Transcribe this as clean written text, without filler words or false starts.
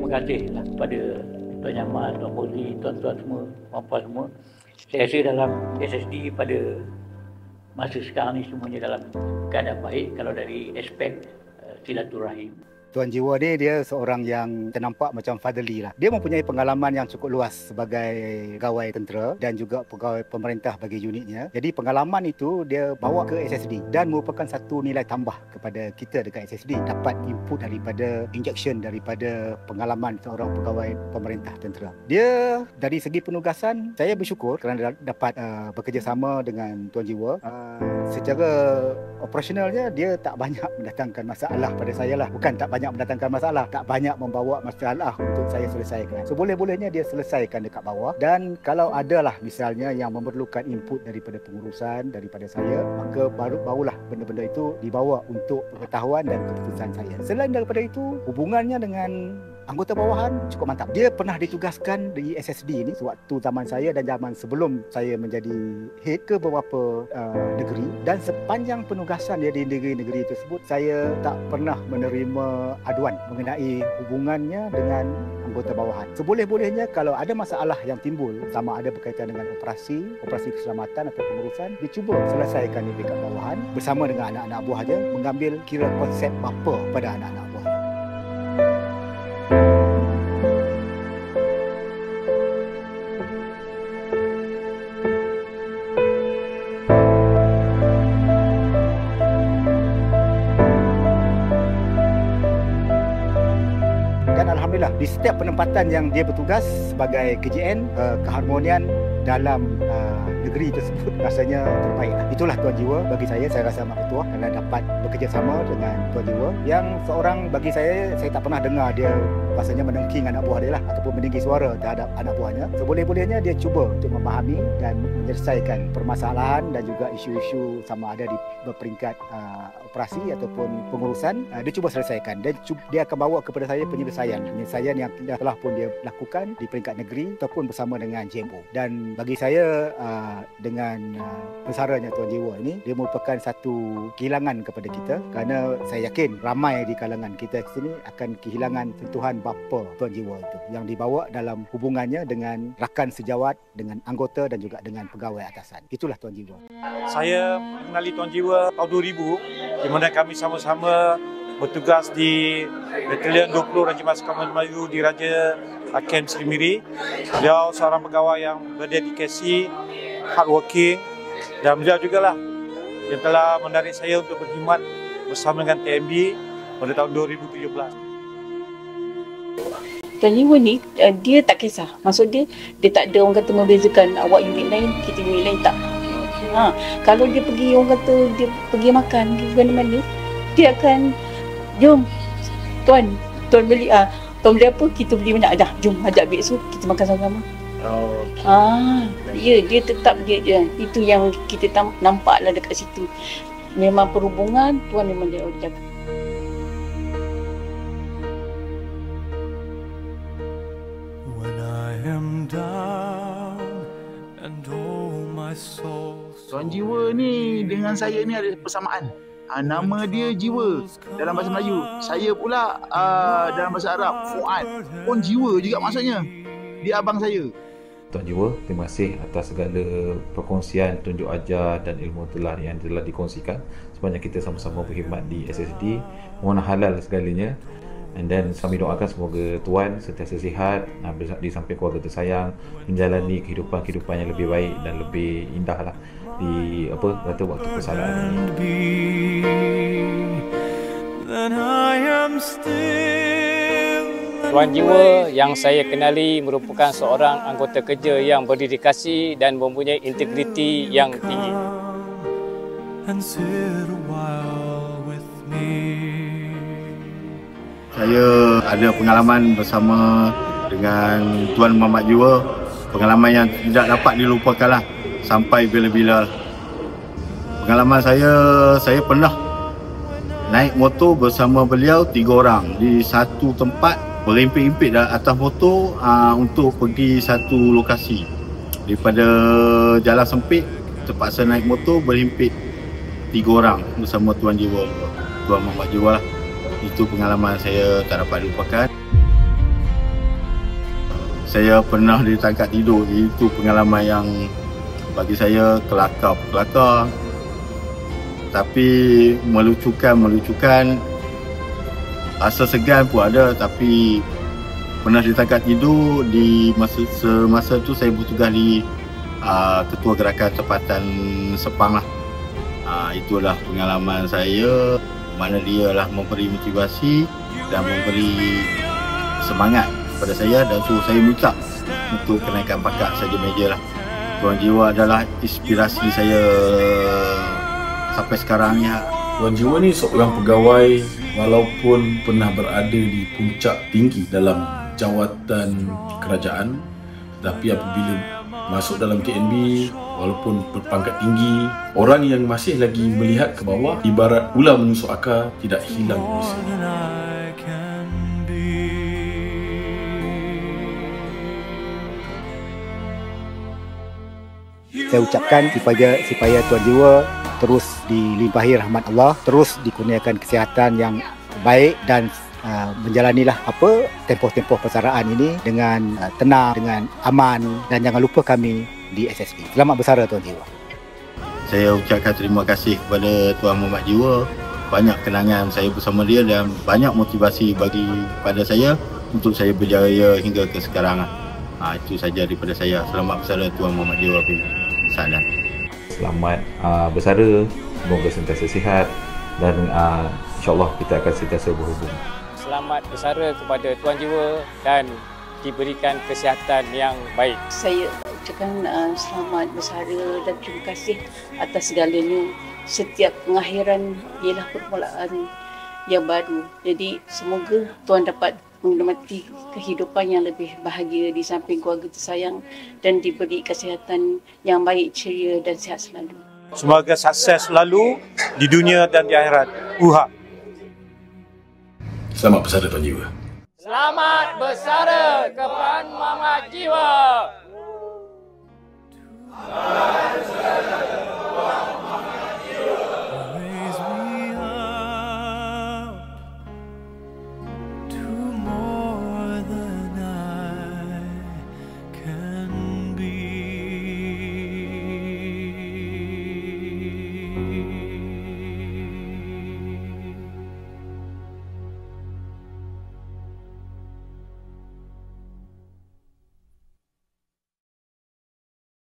terima kasihlah kepada Tuan Nyaman, Tuan Fauzi, tuan-tuan semua, puan-puan semua. Saya rasa dalam SSD pada masa sekarang ni semuanya dalam keadaan baik kalau dari aspek silaturahim. Tuan Jiwa ni dia seorang yang ternampak macam fatherly lah. Dia mempunyai pengalaman yang cukup luas sebagai pegawai tentera dan juga pegawai pemerintah bagi unitnya. Jadi pengalaman itu dia bawa ke SSD dan merupakan satu nilai tambah kepada kita dekat SSD. Dapat input daripada injection daripada pengalaman seorang pegawai pemerintah tentera. Dia dari segi penugasan, saya bersyukur kerana dapat bekerjasama dengan Tuan Jiwa. Secara operasionalnya dia tak banyak mendatangkan masalah pada saya lah. Bukan tak banyak mendatangkan masalah, tak banyak membawa masalah untuk saya selesaikan. So boleh-bolehnya dia selesaikan dekat bawah. Dan kalau adalah misalnya yang memerlukan input daripada pengurusan, daripada saya, maka barulah benda-benda itu dibawa untuk pengetahuan dan keputusan saya. Selain daripada itu, hubungannya dengan anggota bawahan cukup mantap. Dia pernah ditugaskan di SSD ni sewaktu zaman saya dan zaman sebelum saya menjadi head ke beberapa negeri, dan sepanjang penugasan dia di negeri-negeri tersebut saya tak pernah menerima aduan mengenai hubungannya dengan anggota bawahan. Seboleh-bolehnya kalau ada masalah yang timbul sama ada berkaitan dengan operasi keselamatan atau pengurusan, dia cuba selesaikan di dekat bawahan bersama dengan anak-anak buahnya, mengambil kira konsep bapa pada anak-anak buahnya. Alhamdulillah, di setiap penempatan yang dia bertugas sebagai KJN, keharmonian dalam negeri tersebut rasanya terbaik. Itulah Tuan Jiwa bagi saya rasa amat bertuah kerana dapat bekerjasama dengan Tuan Jiwa yang seorang bagi saya tak pernah dengar dia rasanya menengking anak buah dia lah ataupun meninggi suara terhadap anak buahnya. Seboleh-bolehnya dia cuba untuk memahami dan menyelesaikan permasalahan dan juga isu-isu sama ada di berperingkat operasi ataupun pengurusan. Dia cuba selesaikan. Dia akan bawa kepada saya penyelesaian yang telah pun dia lakukan di peringkat negeri ataupun bersama dengan JMO. Dan bagi saya dengan bersaranya Tuan Jiwa ini, dia merupakan satu kehilangan kepada kita kerana saya yakin ramai di kalangan kita sini akan kehilangan sentuhan bapa Tuan Jiwa itu yang dibawa dalam hubungannya dengan rakan sejawat, dengan anggota dan juga dengan pegawai atasan. Itulah Tuan Jiwa. Saya mengenali Tuan Jiwa tahun 2000 di mana kami sama-sama bertugas di Batalion 20 Regimen Sukarman Melayu di Raja Camp Selimiri. Beliau seorang pegawai yang berdedikasi, hardworking, dan beliau jugalah yang telah menarik saya untuk berkhidmat bersama dengan TMB pada tahun 2017. Tuan Jiwa ni dia tak kisah. Maksud dia tak ada orang kata membezakan awak unit lain, kita unit lain, tak. Kalau dia pergi, orang kata dia pergi makan ke mana-mana, dia akan jom tuan beli tuan beli apa, kita beli banyak, dah jom ajak besok kita makan sama-sama. Ya, dia tetap dia itu yang kita nampaklah dekat situ. Memang perhubungan tuan memang dia jaga. Tuan Jiwa ni dengan saya ni ada persamaan. Nama dia Jiwa dalam bahasa Melayu. Saya pula dalam bahasa Arab Fuad pun Jiwa juga maksudnya. Dia abang saya. Tuan Jiwa, terima kasih atas segala perkongsian, tunjuk ajar dan ilmu yang telah dikongsikan sepanjang kita sama-sama berkhidmat di SSD. Mohon halal segalanya. And then kami doakan semoga Tuan sentiasa sihat, di samping keluarga tersayang, menjalani kehidupan yang lebih baik dan lebih indah lah di kata waktu persalinan ini. Tuan Jiwa yang saya kenali merupakan seorang anggota kerja yang berdedikasi dan mempunyai integriti yang tinggi. Saya ada pengalaman bersama dengan Tuan Muhammad Jiwa, pengalaman yang tidak dapat dilupakan lah sampai bila-bila. Pengalaman saya pernah naik motor bersama beliau 3 orang di satu tempat, berimpit-impit atas motor untuk pergi satu lokasi. Daripada jalan sempit terpaksa naik motor berhimpit 3 orang bersama Tuan Jiwa, Tuan Muhammad Jiwa lah. Itu pengalaman saya tak dapat lupakan. saya pernah ditangkap tidur. Itu pengalaman yang bagi saya kelakar. Tapi melucukan. Rasa segan pun ada, tapi pernah ditangkap tidur di semasa tu saya bertugas di Ketua Gerakan Tempatan Sepang lah. Itulah pengalaman saya, mana dia lah memberi motivasi dan memberi semangat kepada saya dan suruh saya minta untuk kenaikan pangkat Sarjan Major lah. Tuan Jiwa adalah inspirasi saya sampai sekarang ni. Tuan Jiwa ni seorang pegawai walaupun pernah berada di puncak tinggi dalam jawatan kerajaan, tapi apabila masuk dalam KNB, walaupun berpangkat tinggi, orang yang masih lagi melihat ke bawah ibarat ular menusuk akar, tidak hilang bisa. Saya ucapkan supaya Tuan Jiwa terus dilimpahi rahmat Allah, terus dikurniakan kesihatan yang baik dan menjalanilah tempoh-tempoh persaraan ini dengan tenang, dengan aman, dan jangan lupa kami di SSD. Selamat bersara Tuan Jiwa. Saya ucapkan terima kasih kepada Tuan Muhammad Jiwa. Banyak kenangan saya bersama dia dan banyak motivasi pada saya untuk saya berjaya hingga ke sekarang. Itu saja daripada saya. Selamat bersara Tuan Muhammad Jiwa bin Sadan. Selamat bersara, semoga sentiasa sihat dan insyaAllah kita akan sentiasa berhubung. Selamat bersara kepada Tuan Jiwa dan diberikan kesihatan yang baik. Saya ucapkan selamat bersara dan terima kasih atas segalanya. Setiap pengakhiran ialah permulaan yang baru. Jadi semoga Tuan dapat menikmati kehidupan yang lebih bahagia di samping keluarga tersayang dan diberi kesihatan yang baik, ceria dan sihat selalu. Semoga sukses selalu di dunia dan di akhirat. Selamat bersara Tuan Jiwa. Selamat bersara kepada Muhammad Jiwa.